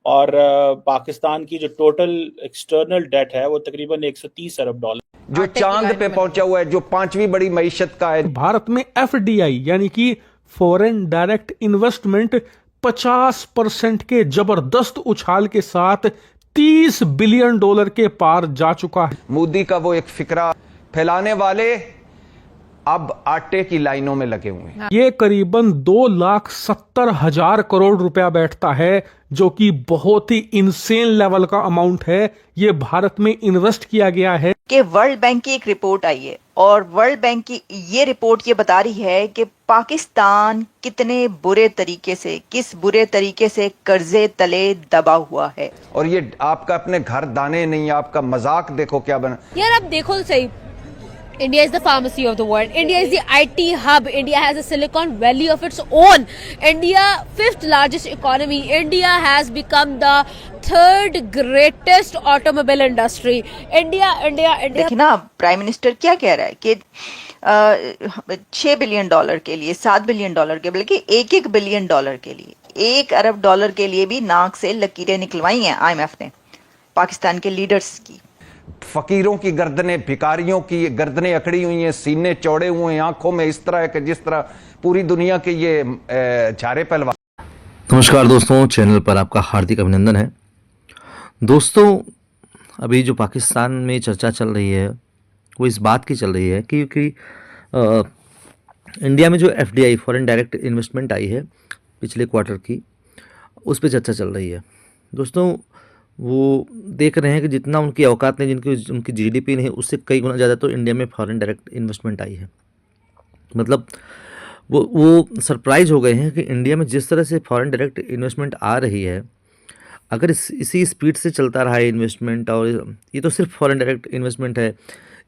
और पाकिस्तान की जो टोटल एक्सटर्नल डेट है वो तकरीबन 130 अरब डॉलर, जो चांद पे पहुंचा हुआ है, जो पांचवी बड़ी मईशत का है। भारत में एफडीआई यानी कि फॉरेन डायरेक्ट इन्वेस्टमेंट 50% के जबरदस्त उछाल के साथ 30 बिलियन डॉलर के पार जा चुका है। मोदी का वो एक फिक्रा फैलाने वाले अब आटे की लाइनों में लगे हुए हैं। ये करीबन 2,70,000 करोड़ रुपया बैठता है, जो कि बहुत ही इंसेन लेवल का अमाउंट है। ये भारत में इन्वेस्ट किया गया है। कि वर्ल्ड बैंक की एक रिपोर्ट आई है और वर्ल्ड बैंक की ये रिपोर्ट ये बता रही है कि पाकिस्तान कितने बुरे तरीके से, किस बुरे तरीके से कर्जे तले दबा हुआ है। और ये आपका अपने घर दाने नहीं, आपका मजाक देखो क्या बना। यार आप देखो तो सही, India is the pharmacy of the world. India is the IT hub. India has a Silicon Valley of its own. India, fifth largest economy. India has become the third greatest automobile industry. India. देखिए ना, prime minister क्या कह रहा है कि 6 billion dollar के लिए, 7 billion dollar के, बल्कि 1-1 बिलियन डॉलर के लिए, 1 अरब डॉलर के लिए भी नाक से लकीरें निकलवाई हैं IMF ने पाकिस्तान के लीडर्स की। फकीरों की गर्दनें, भिखारियों की गर्दनें अकड़ी हुई हैं, सीने चौड़े हुए हैं, आंखों में इस तरह है कि जिस तरह पूरी दुनिया के ये झारे पहलवान। नमस्कार दोस्तों, चैनल पर आपका हार्दिक अभिनंदन है। दोस्तों, अभी जो पाकिस्तान में चर्चा चल रही है वो इस बात की चल रही है क्योंकि इंडिया में जो FDI फॉरेन डायरेक्ट इन्वेस्टमेंट आई है पिछले क्वार्टर की, उस पर चर्चा चल रही है। दोस्तों, वो देख रहे हैं कि जितना उनकी औकात नहीं, उनकी GDP नहीं, उससे कई गुना ज़्यादा तो इंडिया में फॉरेन डायरेक्ट इन्वेस्टमेंट आई है। मतलब वो सरप्राइज हो गए हैं कि इंडिया में जिस तरह से फॉरेन डायरेक्ट इन्वेस्टमेंट आ रही है, अगर इसी स्पीड से चलता रहा है इन्वेस्टमेंट, और ये तो सिर्फ फॉरेन डायरेक्ट इन्वेस्टमेंट है,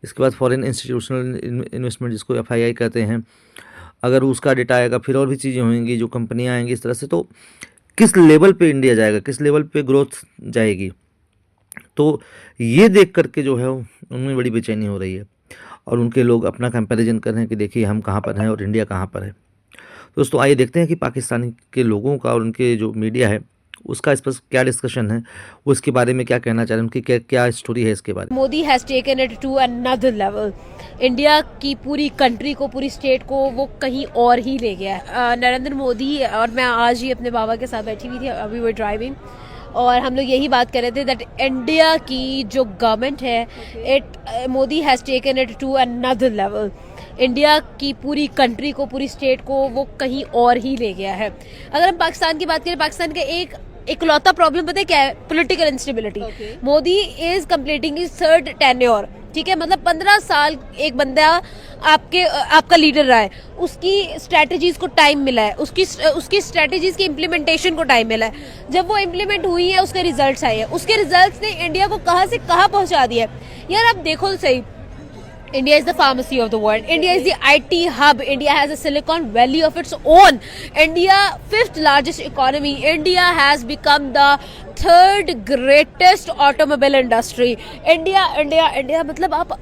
इसके बाद फॉरेन इंस्टीट्यूशनल इन्वेस्टमेंट जिसको FII कहते हैं, अगर उसका डेटा आएगा, फिर और भी चीज़ें होंगी, जो कंपनियाँ आएंगी इस तरह से, तो किस लेवल पे इंडिया जाएगा, किस लेवल पे ग्रोथ जाएगी। तो ये देख करके जो है उनमें बड़ी बेचैनी हो रही है और उनके लोग अपना कंपैरिजन कर रहे हैं कि देखिए हम कहाँ पर हैं और इंडिया कहाँ पर है। दोस्तों, आइए देखते हैं कि पाकिस्तान के लोगों का और उनके जो मीडिया है उसका इस पर क्या डिस्कशन है, वो इसके बारे में क्या कहना चाह रहे हैं, उनकी क्या स्टोरी है इसके बारे में। Modi has taken it to another level. India की पूरी कंट्री को, पूरी स्टेट को वो कहीं और ही ले गया है। नरेंद्र मोदी और मैं आज ही अपने बाबा के साथ बैठी हुई थी, अभी वो ड्राइविंग, और हम लोग यही बात कर रहे थे दैट इंडिया की जो गवर्नमेंट है, Modi has taken it to another level. India की पूरी कंट्री को, पूरी स्टेट को वो कहीं और ही ले गया है। अगर हम पाकिस्तान की बात करें, पाकिस्तान का एक इकलौता प्रॉब्लम पता है क्या है? Political instability. Modi is completing his third tenure, ठीक है, मतलब 15 साल एक बंदा आपका लीडर रहा है, उसकी स्ट्रेटजीज को टाइम मिला है, उसकी स्ट्रेटजीज की इम्प्लीमेंटेशन को टाइम मिला है। जब वो इम्प्लीमेंट हुई है, उसके रिजल्ट्स आए हैं, उसके रिजल्ट्स ने इंडिया को कहां से कहां पहुंचा दिया है। यार आप देखो तो सही, India is the pharmacy of the world. India is the IT hub. India has a Silicon Valley of its own. India, fifth largest economy. India has become the third greatest automobile industry. India, मतलब आप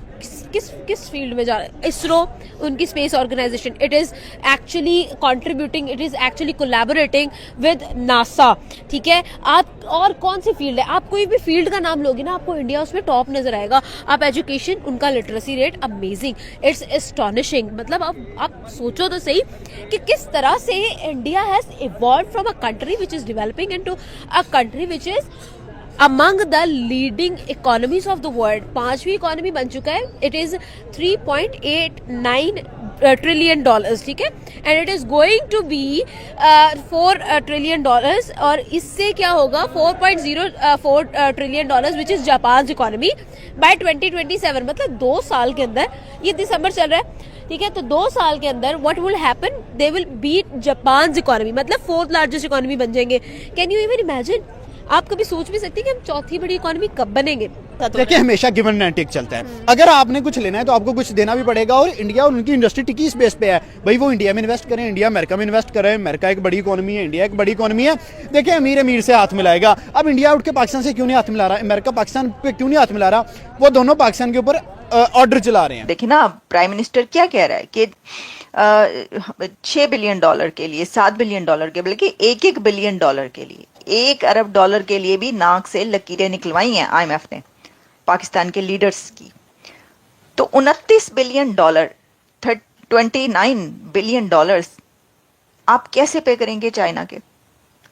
किस field में जा रहे हैं? इसरो, उनकी space organization, it is actually contributing, it is actually collaborating with NASA, ठीक है। आप और कौन सी फील्ड है, आप कोई भी फील्ड का नाम लोगे ना, आपको इंडिया उसमें टॉप नजर आएगा। आप एजुकेशन, उनका literacy rate amazing, it's astonishing. मतलब आप सोचो तो सही कि किस तरह से India has evolve from a country which is developing into a country which is among the leading economies of the world। 5वीं इकोनॉमी बन चुका है। इट इज $3.89 ट्रिलियन, ठीक है, and it is going to be 4 trillion dollars, और इससे क्या होगा 4.04 trillion dollars which is Japan economy bye 2027। मतलब 2 साल के अंदर, ये दिसंबर चल रहा है, ठीक है, तो 2 साल के अंदर what will happen, they will beat Japan economy, मतलब 4th लार्जेस्ट इकोनॉमी बन जाएंगे। Can you even imagine? आप कभी सोच भी सकते हैं कि हम 4थी बड़ी इकोनॉमी कब बनेंगे? देखिए, हमेशा गिवन एंड टेक चलता है। अगर आपने कुछ लेना है तो आपको कुछ देना भी पड़ेगा, और इंडिया और उनकी इंडस्ट्री टिकी इस बेस पे है, भाई वो इंडिया में इन्वेस्ट करें, इंडिया अमेरिका में इन्वेस्ट करें। अमेरिका एक बड़ी इकोनॉमी है, इंडिया एक बड़ी इकोनॉमी है। देखिए, अमीर से हाथ मिलाएगा। अब इंडिया उठ के पाकिस्तान से क्यों नहीं हाथ मिला रहा, अमेरिका पाकिस्तान पे क्यों नहीं हाथ मिला रहा? वो दोनों पाकिस्तान के ऊपर ऑर्डर चला रहे हैं। देखिए ना, प्राइम मिनिस्टर क्या कह रहा है कि 6 बिलियन डॉलर के लिए, 7 बिलियन डॉलर के, बल्कि 1-1 बिलियन डॉलर के लिए, 1 अरब डॉलर के लिए भी नाक से लकीरें निकलवाई हैं IMF ने पाकिस्तान के लीडर्स की। तो 29 बिलियन डॉलर, 29 बिलियन डॉलर्स आप कैसे पे करेंगे चाइना के?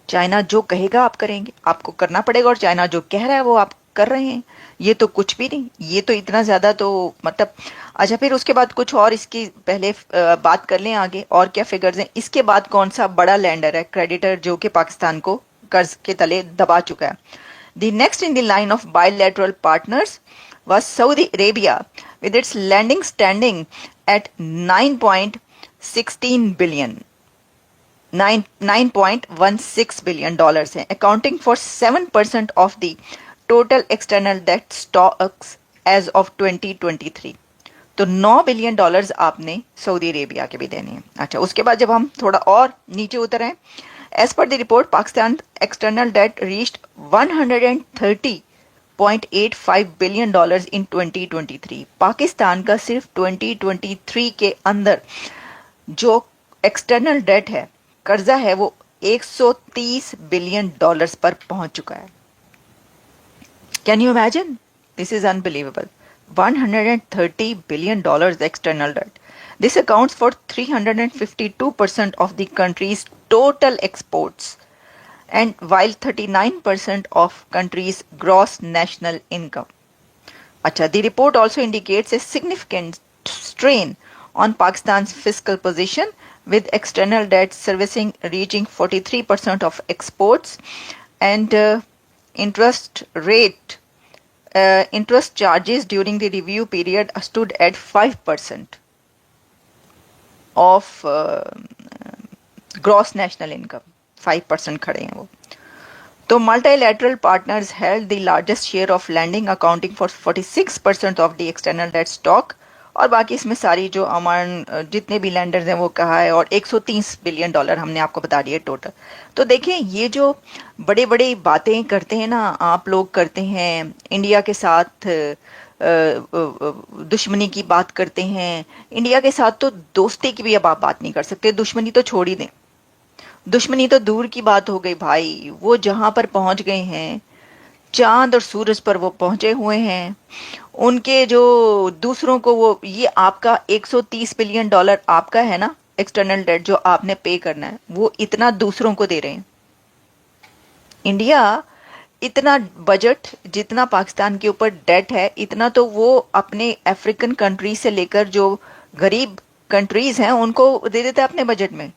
चाइना जो कहेगा आप करेंगे, आपको करना पड़ेगा, और चाइना जो कह रहा है वो आप कर रहे हैं। ये तो कुछ भी नहीं, ये तो इतना ज्यादा तो मतलब। अच्छा, फिर उसके बाद कुछ और, इसकी पहले बात कर लें आगे और क्या फिगर्स हैं। इसके बाद कौन सा बड़ा लैंडर है, क्रेडिटर, जो कि पाकिस्तान को कर्ज के तले दबा चुका है? The next in the line of bilateral partners was Saudi Arabia with its lending standing at 9.16 billion, 9.16 billion dollars है, accounting for 7% of the total external debt stocks as of 2023। तो 9 बिलियन डॉलर्स आपने Saudi Arabia के भी देने हैं। अच्छा, उसके बाद जब हम थोड़ा और नीचे उतर आए, as per the report Pakistan external debt reached 130.85 billion dollars in 2023। Pakistan का सिर्फ 2023 के अंदर जो एक्सटर्नल डेट है, कर्जा है, वो 130 बिलियन डॉलर्स पर पहुंच चुका है। Can you imagine? This is unbelievable. 130 billion dollars external debt. This accounts for 352% of the country's total exports, and while 39% of country's gross national income. Acha, the report also indicates a significant strain on Pakistan's fiscal position, with external debt servicing reaching 43% of exports, and interest charges during the review period stood at 5% of gross national income। 5% खड़े हैं वो। तो multilateral partners held the largest share of lending, accounting for 46% of the external debt stock, और बाकी इसमें सारी जो amount जितने भी लैंडर्स हैं वो कहा है, और 130 बिलियन डॉलर हमने आपको बता दिया टोटल। तो देखें, ये जो बड़े बड़े बातें करते हैं ना आप लोग, करते हैं इंडिया के साथ दुश्मनी की बात करते हैं, इंडिया के साथ तो दोस्ती की भी अब आप बात नहीं कर सकते, दुश्मनी तो छोड़ ही दें, दुश्मनी तो दूर की बात हो गई भाई। वो जहां पर पहुंच गए हैं, चांद और सूरज पर वो पहुंचे हुए हैं, उनके जो दूसरों को वो, ये आपका 130 बिलियन डॉलर आपका है ना एक्सटर्नल डेट जो आपने पे करना है, वो इतना दूसरों को दे रहे हैं। इंडिया इतना बजट जितना पाकिस्तान के ऊपर डेट है, इतना तो वो अपने अफ्रीकन कंट्रीज से लेकर जो गरीब कंट्रीज हैं उनको दे देता है अपने बजट में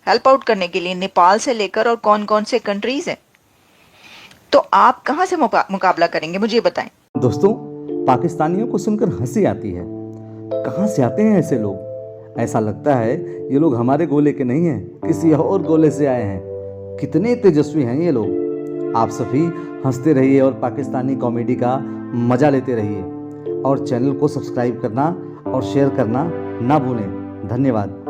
हेल्प आउट करने के लिए, नेपाल से लेकर, और कौन कौन से कंट्रीज हैं। तो आप कहां से मुकाबला करेंगे, मुझे बताएं। दोस्तों, पाकिस्तानियों को सुनकर हंसी आती है। कहां से आते हैं ऐसे लोग? ऐसा लगता है ये लोग हमारे गोले के नहीं हैं, किसी और गोले से आए हैं। कितने तेजस्वी हैं ये लोग। आप सभी हंसते रहिए और पाकिस्तानी कॉमेडी का मजा लेते रहिए, और चैनल को सब्सक्राइब करना और शेयर करना ना भूलें। धन्यवाद।